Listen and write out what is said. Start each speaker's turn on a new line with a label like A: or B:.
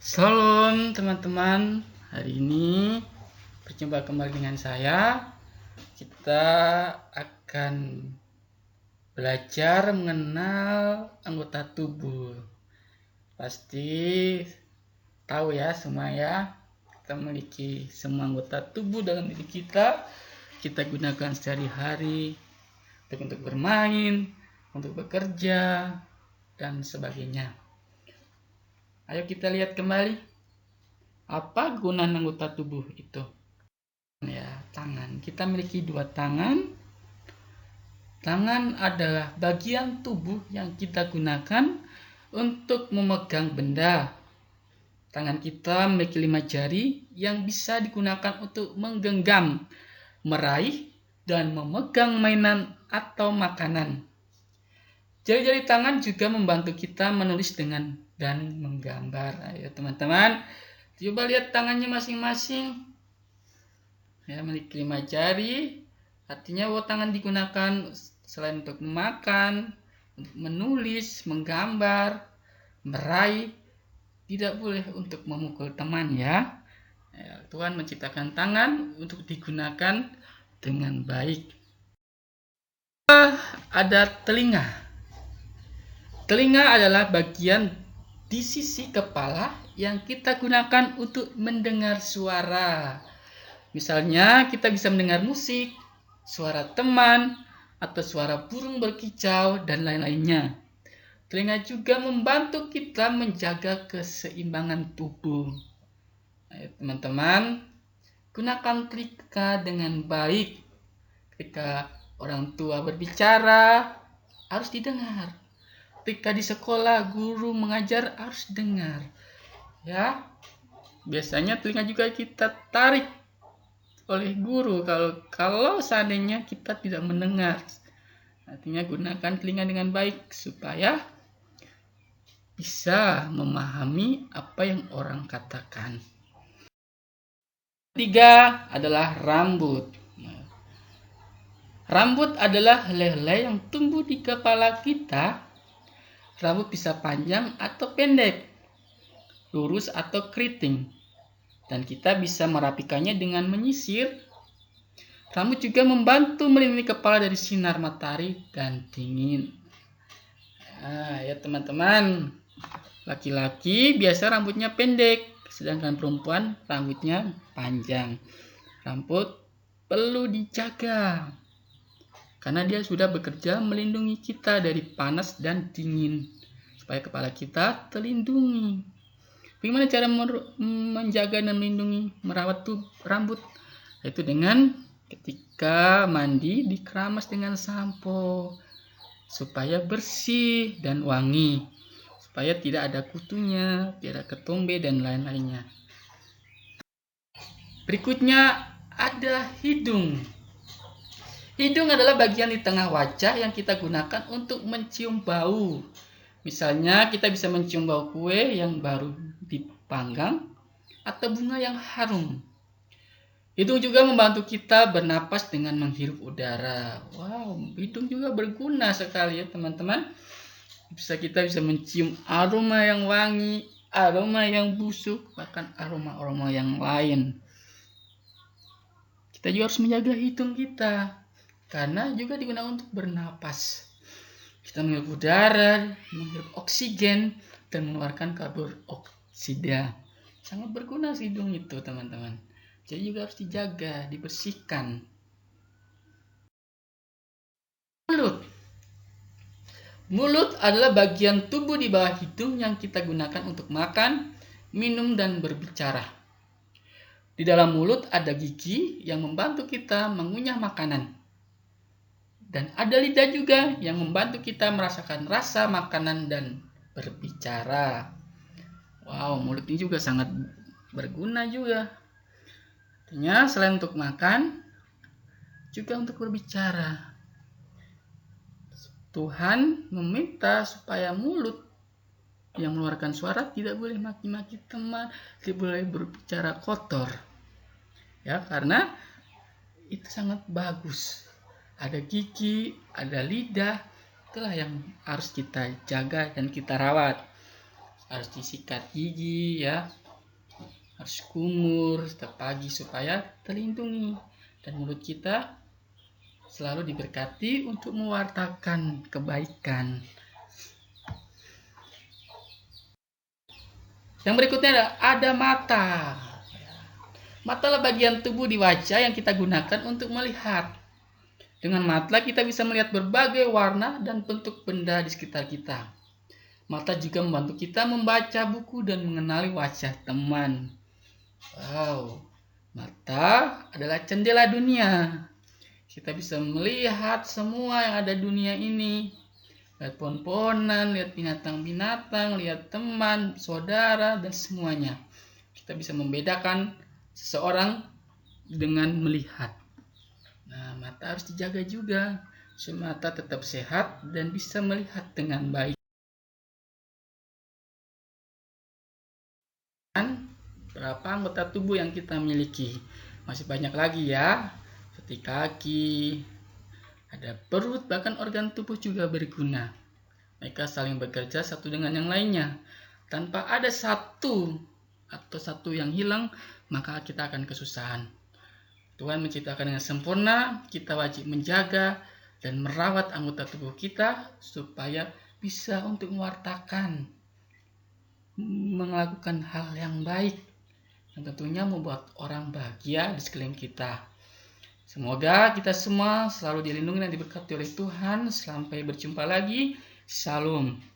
A: Shalom teman-teman, hari ini berjumpa kembali dengan saya. Kita akan belajar mengenal anggota tubuh. Pasti tahu ya semua ya, kita memiliki semua anggota tubuh dalam diri kita. Kita gunakan sehari-hari untuk bermain, untuk bekerja, dan sebagainya. Ayo kita lihat kembali. Apa gunaan anggota tubuh itu? Ya, tangan. Kita memiliki dua tangan. Tangan adalah bagian tubuh yang kita gunakan untuk memegang benda. Tangan kita memiliki 5 jari yang bisa digunakan untuk menggenggam, meraih, dan memegang mainan atau makanan. Jari-jari tangan juga membantu kita menulis dan menggambar. Ayo teman-teman, coba lihat tangannya masing-masing. Ya, memiliki 5 jari, artinya bahwa tangan digunakan selain untuk memakan, untuk menulis, menggambar, meraih, tidak boleh untuk memukul teman ya. Tuhan menciptakan tangan untuk digunakan dengan baik. Ada telinga. Telinga adalah bagian di sisi kepala yang kita gunakan untuk mendengar suara. Misalnya kita bisa mendengar musik, suara teman, atau suara burung berkicau, dan lain-lainnya. Telinga juga membantu kita menjaga keseimbangan tubuh. Ayo teman-teman, gunakan telinga dengan baik. Ketika orang tua berbicara, harus didengar. Ketika di sekolah, guru mengajar, harus dengar. Ya, biasanya telinga juga kita tarik oleh guru kalau seandainya kita tidak mendengar. Artinya gunakan telinga dengan baik supaya bisa memahami apa yang orang katakan. Ketiga adalah rambut. Rambut adalah helai-helai yang tumbuh di kepala kita. Rambut bisa panjang atau pendek, lurus atau keriting. Dan kita bisa merapikannya dengan menyisir. Rambut juga membantu melindungi kepala dari sinar matahari dan dingin. Ya teman-teman, laki-laki biasa rambutnya pendek, sedangkan perempuan rambutnya panjang. Rambut perlu dijaga karena dia sudah bekerja melindungi kita dari panas dan dingin, supaya kepala kita terlindungi. Bagaimana cara menjaga dan melindungi, merawat rambut? Yaitu dengan ketika mandi dikeramas dengan sampo supaya bersih dan wangi, supaya tidak ada kutunya, tidak ketombe dan lain-lainnya. Berikutnya ada hidung. Hidung adalah bagian di tengah wajah yang kita gunakan untuk mencium bau. Misalnya kita bisa mencium bau kue yang baru dipanggang atau bunga yang harum. Hidung juga membantu kita bernapas dengan menghirup udara. Wow, hidung juga berguna sekali ya teman-teman. Kita bisa mencium aroma yang wangi, aroma yang busuk, bahkan aroma-aroma yang lain. Kita juga harus menjaga hidung kita, karena juga digunakan untuk bernapas. Kita menghirup udara, menghirup oksigen, dan mengeluarkan karbon dioksida. Sangat berguna hidung itu teman-teman. Jadi juga harus dijaga, dibersihkan. Mulut adalah bagian tubuh di bawah hidung yang kita gunakan untuk makan, minum, dan berbicara. Di dalam mulut ada gigi yang membantu kita mengunyah makanan. Dan ada lidah juga yang membantu kita merasakan rasa makanan dan berbicara. Wow, mulut ini juga sangat berguna juga. Artinya selain untuk makan, juga untuk berbicara. Tuhan meminta supaya mulut yang mengeluarkan suara tidak boleh maki-maki teman, tidak boleh berbicara kotor. Ya, karena itu sangat bagus. Ada gigi, ada lidah, itulah yang harus kita jaga dan kita rawat. harus disikat gigi ya, harus kumur setiap pagi supaya terlindungi, dan mulut kita selalu diberkati untuk mewartakan kebaikan. Yang berikutnya ada mata. Mata adalah bagian tubuh di wajah yang kita gunakan untuk melihat. Dengan mata kita bisa melihat berbagai warna dan bentuk benda di sekitar kita. Mata juga membantu kita membaca buku dan mengenali wajah teman. Wow, mata adalah jendela dunia. Kita bisa melihat semua yang ada di dunia ini. Lihat pohon-pohonan, lihat binatang-binatang, lihat teman, saudara, dan semuanya. Kita bisa membedakan seseorang dengan melihat. Nah, mata harus dijaga juga supaya mata tetap sehat dan bisa melihat dengan baik. Dan berapa anggota tubuh yang kita miliki? Masih banyak lagi ya, seperti kaki, ada perut, bahkan organ tubuh juga berguna. Mereka saling bekerja satu dengan yang lainnya. Tanpa ada satu atau satu yang hilang, maka kita akan kesusahan. Tuhan menciptakan dengan sempurna, kita wajib menjaga dan merawat anggota tubuh kita supaya bisa untuk mewartakan, melakukan hal yang baik, dan tentunya membuat orang bahagia di sekeliling kita. Semoga kita semua selalu dilindungi dan diberkati oleh Tuhan. Sampai berjumpa lagi. Shalom.